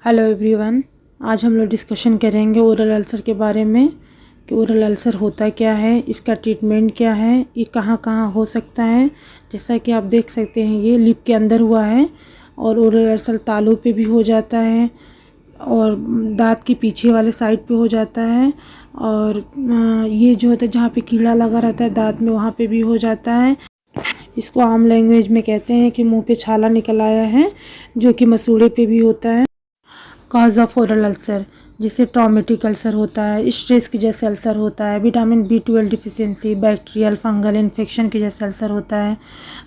Hello everyone. आज हम लोग डिस्कशन करेंगे ओरल अल्सर के बारे में कि ओरल अल्सर होता क्या है, इसका ट्रीटमेंट क्या है, ये कहाँ कहाँ हो सकता है। जैसा कि आप देख सकते हैं ये लिप के अंदर हुआ है और ओरल अल्सर तालू पे भी हो जाता है और दांत के पीछे वाले साइड पे हो जाता है और ये जो होता है जहाँ पे कीड़ा लगा रहता है दांत में वहाँ पे भी हो जाता है। इसको आम लैंग्वेज में कहते हैं कि मुंह पे छाला निकल आया है, जो कि मसूड़े पे भी होता है। कॉज ऑफ ओरल अल्सर जैसे ट्रॉमेटिक अल्सर होता है, स्ट्रेस की जैसे अल्सर होता है, vitamin B12 deficiency, bacterial fungal infection की जैसे अल्सर होता है।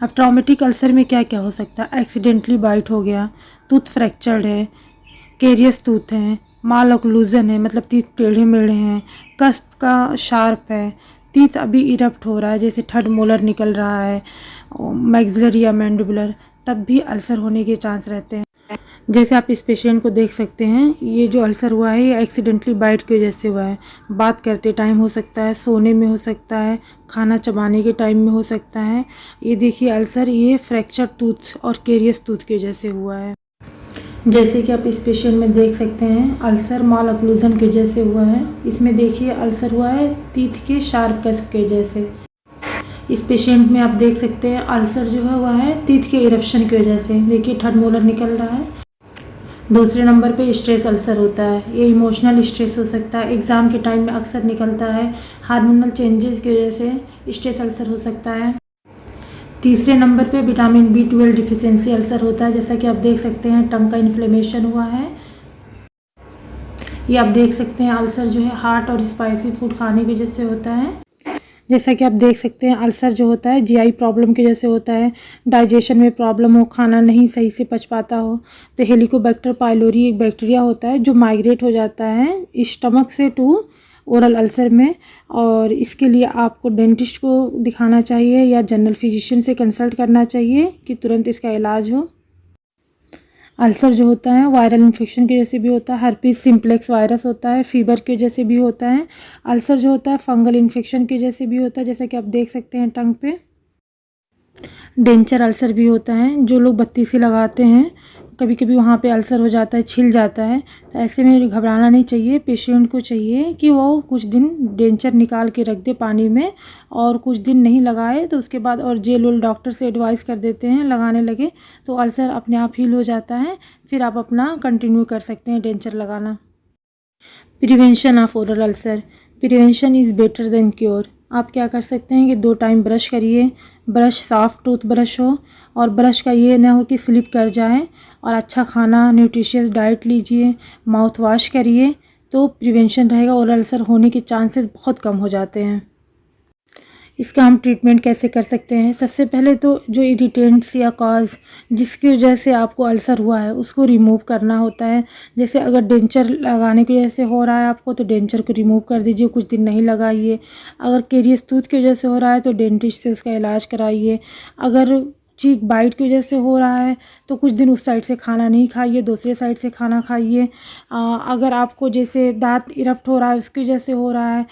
अब ट्रॉमेटिक अल्सर में क्या क्या हो सकता है? एक्सीडेंटली बाइट हो गया, टूथ फ्रैक्चर्ड है, केरियस टूथ है, माल ऑक्लूजन है मतलब टीथ टेढ़े मेढ़े हैं, कस्प का शार्प है, टीथ अभी इरप्ट हो रहा है जैसे थर्ड मोलर निकल रहा है, मैक्सिलरी या मैंडिबुलर, तब भी अल्सर होने के चांस रहते हैं। जैसे आप इस पेशेंट को देख सकते हैं, ये जो अल्सर हुआ है ये एक्सीडेंटली बाइट की वजह से हुआ है। बात करते टाइम हो सकता है, सोने में हो सकता है, खाना चबाने के टाइम में हो सकता है। ये देखिए अल्सर ये फ्रैक्चर टूथ और केरियस टूथ की वजह से हुआ है। जैसे कि आप इस पेशेंट में देख सकते हैं अल्सर माल ऑक्लूजन की वजह से हुआ है। इसमें देखिए अल्सर हुआ है टीथ के शार्प कस्प की वजह से। इस पेशेंट में आप देख सकते हैं अल्सर जो है हुआ है टीथ के इरप्शन की वजह से। देखिए थर्ड मोलर निकल रहा है। दूसरे नंबर पे स्ट्रेस अल्सर होता है, ये इमोशनल स्ट्रेस हो सकता है, एग्ज़ाम के टाइम में अक्सर निकलता है, हार्मोनल चेंजेस की वजह से स्ट्रेस अल्सर हो सकता है। तीसरे नंबर पे विटामिन B12 डिफिशियंसी अल्सर होता है, जैसा कि आप देख सकते हैं टंग का इन्फ्लेमेशन हुआ है। ये आप देख सकते हैं अल्सर जो है हार्ट और स्पाइसी फूड खाने की वजह से होता है। जैसा कि आप देख सकते हैं अल्सर जो होता है GI प्रॉब्लम की वजह से होता है, डाइजेशन में प्रॉब्लम हो, खाना नहीं सही से पच पाता हो तो हेलिकोबैक्टर पाइलोरी एक बैक्टीरिया होता है जो माइग्रेट हो जाता है स्टमक से टू ओरल अल्सर में, और इसके लिए आपको डेंटिस्ट को दिखाना चाहिए या जनरल फिजिशियन से कंसल्ट करना चाहिए कि तुरंत इसका इलाज हो। अल्सर जो होता है वायरल इन्फेक्शन की वजह से भी होता है, हर्पीस सिम्प्लेक्स वायरस होता है, फीवर की वजह से भी होता है। अल्सर जो होता है फंगल इन्फेक्शन की वजह से भी होता है, जैसा कि आप देख सकते हैं टंग पे। डेंचर अल्सर भी होता है, जो लोग बत्ती से लगाते हैं कभी कभी वहाँ पे अल्सर हो जाता है, छिल जाता है, तो ऐसे में घबराना नहीं चाहिए। पेशेंट को चाहिए कि वो कुछ दिन डेंचर निकाल के रख दे पानी में और कुछ दिन नहीं लगाए तो उसके बाद और जेल उल डॉक्टर से एडवाइस कर देते हैं लगाने लगे तो अल्सर अपने आप हील हो जाता है, फिर आप अपना कंटिन्यू कर सकते हैं डेंचर लगाना। Prevention of oral ulcer, prevention is better than cure. आप क्या कर सकते हैं कि 2 टाइम ब्रश करिए, ब्रश साफ़ टूथ ब्रश हो और ब्रश का ये ना हो कि स्लिप कर जाए, और अच्छा खाना न्यूट्रिशियस डाइट लीजिए, माउथ वॉश करिए, तो प्रिवेंशन रहेगा। ओरल अल्सर होने के चांसेस बहुत कम हो जाते हैं। इसका हम ट्रीटमेंट कैसे कर सकते हैं? सबसे पहले तो जो इरिटेंट्स या कॉज जिसकी वजह से आपको अल्सर हुआ है उसको रिमूव करना होता है। जैसे अगर डेंचर लगाने की वजह से हो रहा है आपको तो डेंचर को रिमूव कर दीजिए, कुछ दिन नहीं लगाइए। अगर केरियस टूथ की वजह से हो रहा है तो डेंटिस्ट से उसका इलाज कराइए। अगर चीक बाइट की वजह से हो रहा है तो कुछ दिन उस साइड से खाना नहीं खाइए, दूसरे साइड से खाना खाइए। अगर आपको जैसे दांत इरप्ट हो रहा है उसकी वजह से हो रहा है,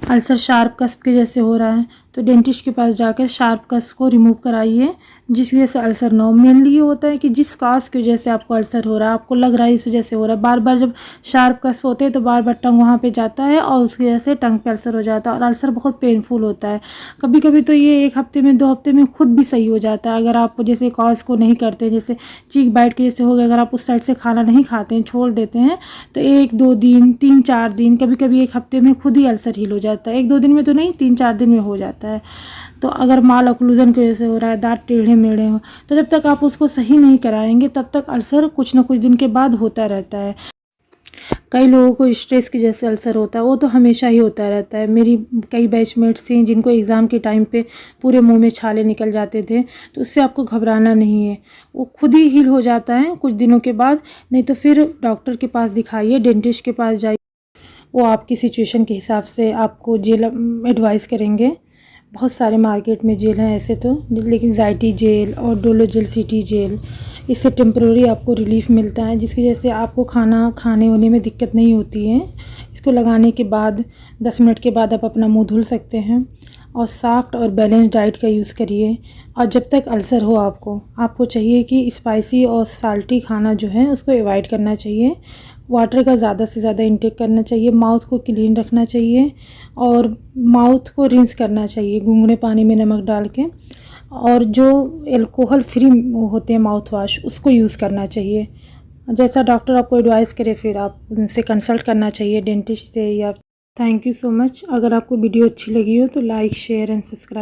अल्सर शार्प कस्प की वजह से हो रहा है तो डेंटिस्ट के पास जाकर शार्प कस्प को रिमूव कराइए, जिस वजह से अल्सर ना हो। मेनली ये होता है कि जिस काज की वजह से आपको अल्सर हो रहा है, आपको लग रहा है इस वजह से हो रहा है, बार बार जब शार्प कस्प होते हैं तो बार बार टंग वहाँ पे जाता है और उसकी वजह से टंग पे अल्सर हो जाता है और अल्सर बहुत पेनफुल होता है। कभी कभी तो ये 1 हफ्ते में 2 हफ्ते में खुद भी सही हो जाता है अगर आप जैसे कॉज को नहीं करते। जैसे चीक बाइट की वजह से हो गया, अगर आप उस साइड से खाना नहीं खाते हैं, छोड़ देते हैं, तो 1-2 दिन 3-4 दिन कभी कभी 1 हफ्ते में खुद ही अल्सर हील हो जाता है। 1-2 दिन में तो नहीं, 3-4 दिन में हो जाता है। तो अगर माल ऑक्लूजन की वजह से हो रहा है, दांत टेढ़े मेढ़े हो, तो जब तक आप उसको सही नहीं कराएंगे तब तक अल्सर कुछ ना कुछ दिन के बाद होता रहता है। कई लोगों को स्ट्रेस की जैसे अल्सर होता है, वो तो हमेशा ही होता रहता है। मेरी कई बैचमेट्स थी जिनको एग्ज़ाम के टाइम पे पूरे मुंह में छाले निकल जाते थे, तो उससे आपको घबराना नहीं है, वो खुद ही हील हो जाता है कुछ दिनों के बाद। नहीं तो फिर डॉक्टर के पास दिखाइए, डेंटिस्ट के पास जाइए, वो आपकी सिचुएशन के हिसाब से आपको जेल एडवाइस करेंगे। बहुत सारे मार्केट में जेल हैं ऐसे तो, लेकिन ज़ाइटी जेल और डोलो जेल सिटी जेल, इससे टेम्प्रेरी आपको रिलीफ मिलता है, जिसकी वजह से आपको खाना खाने होने में दिक्कत नहीं होती है। इसको लगाने के बाद 10 मिनट के बाद आप अपना मुंह धुल सकते हैं और सॉफ्ट और बैलेंस डाइट का यूज़ करिए। और जब तक अल्सर हो आपको चाहिए कि स्पाइसी और साल्टी खाना जो है उसको अवॉइड करना चाहिए। वाटर का ज़्यादा से ज़्यादा इंटेक करना चाहिए, माउथ को क्लीन रखना चाहिए और माउथ को रिंस करना चाहिए गुनगुने पानी में नमक डाल के। और जो अल्कोहल फ्री होते हैं माउथ वॉश उसको यूज़ करना चाहिए। जैसा डॉक्टर आपको एडवाइस करे फिर आप उनसे कंसल्ट करना चाहिए, डेंटिस्ट से। या थैंक यू सो मच। अगर आपको वीडियो अच्छी लगी हो तो लाइक शेयर एंड सब्सक्राइब।